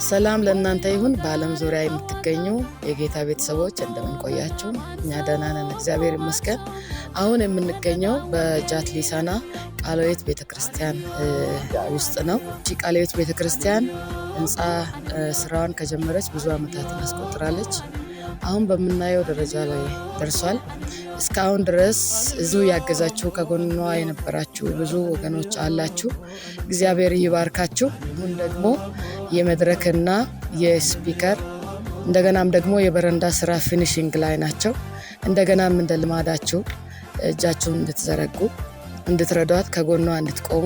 ሰላም ለእናንተ ይሁን። በዓለም ዙሪያ የምትገኙ የጌታ ቤተሰቦች እንደምን ቆያችሁ? እኛ ደህና ነን፣ እግዚአብሔር ይመስገን። አሁን የምንገኘው በጃትሊሳና ቃለ-ሕይወት ቤተክርስቲያን ውስጥ ነው። እቺ ቃለ-ሕይወት ቤተክርስቲያን ህንፃ ስራዋን ከጀመረች ብዙ ዓመታትን አስቆጥራለች። አሁን በምናየው ደረጃ ላይ ደርሷል። እስካሁን ድረስ እዚሁ ያገዛችሁ ከጎኗ የነበራችሁ ብዙ ወገኖች አላችሁ። እግዚአብሔር ይባርካችሁ። አሁን ደግሞ የመድረክና የስፒከር እንደገናም ደግሞ የበረንዳ ስራ ፊኒሺንግ ላይ ናቸው። እንደገናም እንደ ልማዳችሁ እጃችሁን እንድትዘረጉ እንድትረዷት ከጎኗ እንድትቆሙ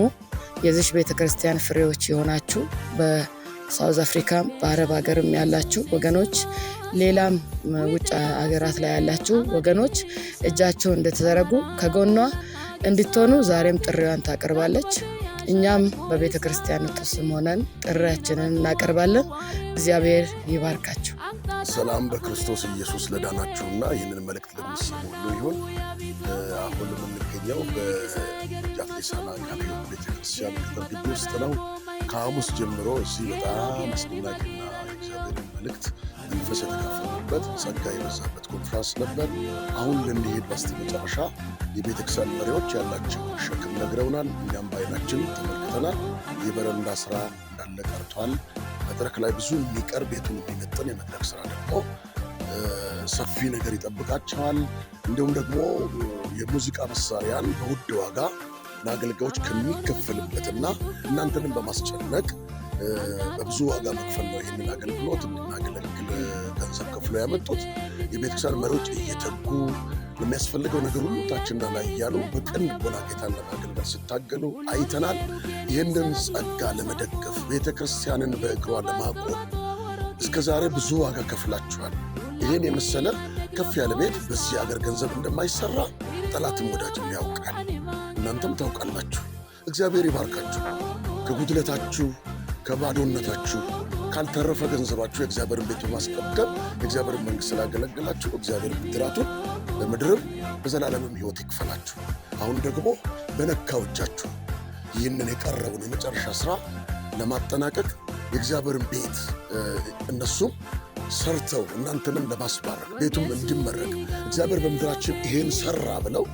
የዚች ቤተክርስቲያን ፍሬዎች የሆናችሁ በሳውዝ አፍሪካ በአረብ ሀገርም ያላችሁ ወገኖች ሌላም ውጭ ሀገራት ላይ ያላችሁ ወገኖች እጃችሁን እንድትዘረጉ ከጎኗ እንድትሆኑ ዛሬም ጥሪዋን ታቀርባለች። እኛም በቤተክርስቲያኒቱ ስም ሆነን ጥሪያችንን እናቀርባለን። እግዚአብሔር ይባርካችሁ። ሰላም በክርስቶስ ኢየሱስ ለዳናችሁና ይህንን መልእክት ለምትሰሙ ሁሉ ይሁን። አሁን የምንገኘው በጃትሊሳና ቃለ-ሕይወት ቤተክርስቲያን ቅጥር ግቢ ውስጥ ነው። ከሐሙስ ጀምሮ እዚህ በጣም አስደናቂና የእግዚአብሔርን መልእክት መንፈስ የተካፈሉበት ጸጋ የበዛበት ኮንፍራንስ ነበር። አሁን ልንሄድ በስተመጨረሻ የቤተክርስቲያን መሪዎች ያላቸው ሸክም ነግረውናል። እኛም በዓይናችን ተመልክተናል። የበረንዳ ስራ እንዳለ ቀርቷል። መድረክ ላይ ብዙ የሚቀር ቤቱን የሚመጥን የመድረክ ስራ ደግሞ ሰፊ ነገር ይጠብቃቸዋል። እንዲሁም ደግሞ የሙዚቃ መሳሪያን በውድ ዋጋ ለአገልጋዮች ከሚከፈልበትና እናንተንም በማስጨነቅ በብዙ ዋጋ መክፈል ነው ይህንን አገልግሎት እንድናገለግል ገንዘብ ከፍሎ ያመጡት። የቤተክርስቲያን መሪዎች እየተጉ ለሚያስፈልገው ነገር ሁሉ ታችና ላይ እያሉ በቅን ልቦና ጌታን ለማገልገል ሲታገሉ አይተናል። ይህንን ጸጋ ለመደገፍ ቤተክርስቲያንን በእግሯ ለማቆም እስከዛሬ ብዙ ዋጋ ከፍላችኋል። ይህን የመሰለ ከፍ ያለ ቤት በዚህ ሀገር ገንዘብ እንደማይሰራ ጠላትም ወዳጅም ያውቃል። እናንተም ታውቃላችሁ። እግዚአብሔር ይባርካችሁ። ከጉድለታችሁ ከባዶነታችሁ ካልተረፈ ገንዘባችሁ የእግዚአብሔርን ቤት በማስቀደም የእግዚአብሔርን መንግሥት ስላገለገላችሁ እግዚአብሔር ብድራቱን በምድርም በዘላለምም ሕይወት ይክፈላችሁ። አሁን ደግሞ በነካው እጃችሁ ይህንን የቀረውን የመጨረሻ ሥራ ለማጠናቀቅ የእግዚአብሔርን ቤት እነሱም ሰርተው እናንተንም ለማስባረክ ቤቱም እንዲመረቅ እግዚአብሔር በምድራችን ይሄን ሰራ ብለው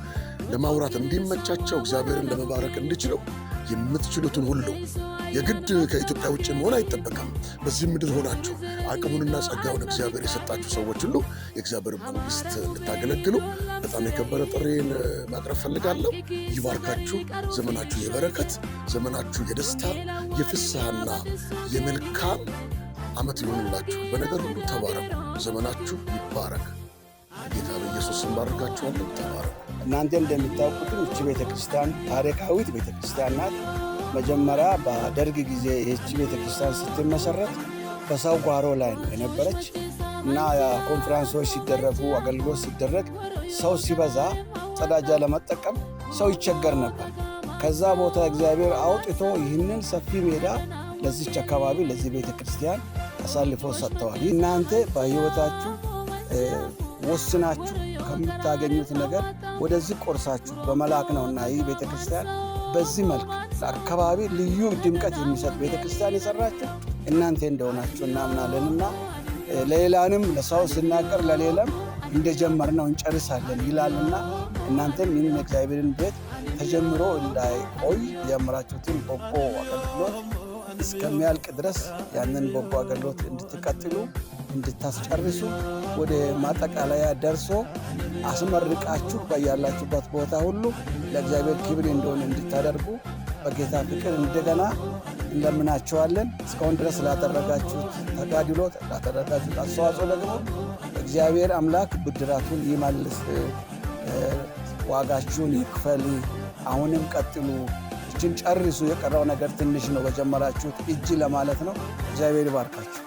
ለማውራት እንዲመቻቸው እግዚአብሔርን ለመባረክ እንዲችለው የምትችሉትን ሁሉ የግድ ከኢትዮጵያ ውጭ መሆን አይጠበቅም። በዚህ ምድር ሆናችሁ አቅሙንና ጸጋውን እግዚአብሔር የሰጣችሁ ሰዎች ሁሉ የእግዚአብሔር መንግሥት እንድታገለግሉ በጣም የከበረ ጥሪን ማቅረብ ፈልጋለሁ። ይባርካችሁ። ዘመናችሁ የበረከት፣ ዘመናችሁ የደስታ፣ የፍስሐና የመልካም ዓመት ይሆንላችሁ። በነገር ሁሉ ተባረኩ። ዘመናችሁ ይባረክ። ጌታ በኢየሱስ ስም ባርካችኋለሁ። ተባረኩ። እናንተ እንደምታውቁት እቺ ቤተክርስቲያን ታሪካዊት ቤተክርስቲያን ናት። መጀመሪያ በደርግ ጊዜ ይህቺ ቤተክርስቲያን ስትመሰረት በሰው ጓሮ ላይ ነው የነበረች እና ኮንፈረንሶች ሲደረጉ አገልግሎት ሲደረግ ሰው ሲበዛ ጸዳጃ ለመጠቀም ሰው ይቸገር ነበር። ከዛ ቦታ እግዚአብሔር አውጥቶ ይህንን ሰፊ ሜዳ ለዚች አካባቢ ለዚህ ቤተክርስቲያን አሳልፎ ሰጥተዋል። እናንተ በሕይወታችሁ ወስናችሁ ከምታገኙት ነገር ወደዚህ ቆርሳችሁ በመላክ ነውና ይህ ቤተክርስቲያን በዚህ መልክ ለአካባቢ ልዩ ድምቀት የሚሰጥ ቤተክርስቲያን የሰራችሁ እናንተ እንደሆናችሁ እናምናለንና ለሌላንም ለሰው ስናቀር ለሌላም እንደጀመርነው እንጨርሳለን ይላልና እናንተም ይህን የእግዚአብሔርን ቤት ተጀምሮ እንዳይቆይ የጀመራችሁትን በጎ አገልግሎት እስከሚያልቅ ድረስ ያንን በጎ አገልግሎት እንድትቀጥሉ እንድታስጨርሱ ወደ ማጠቃለያ ደርሶ አስመርቃችሁ በያላችሁበት ቦታ ሁሉ ለእግዚአብሔር ክብር እንደሆነ እንድታደርጉ በጌታ ፍቅር እንደገና እንለምናችኋለን። እስካሁን ድረስ ላደረጋችሁት ተጋድሎ ላደረጋችሁት አስተዋጽኦ ደግሞ እግዚአብሔር አምላክ ብድራቱን ይመልስ፣ ዋጋችሁን ይክፈል። አሁንም ቀጥሉ፣ እችን ጨርሱ። የቀረው ነገር ትንሽ ነው። በጀመራችሁት እጅ ለማለት ነው። እግዚአብሔር ይባርካችሁ።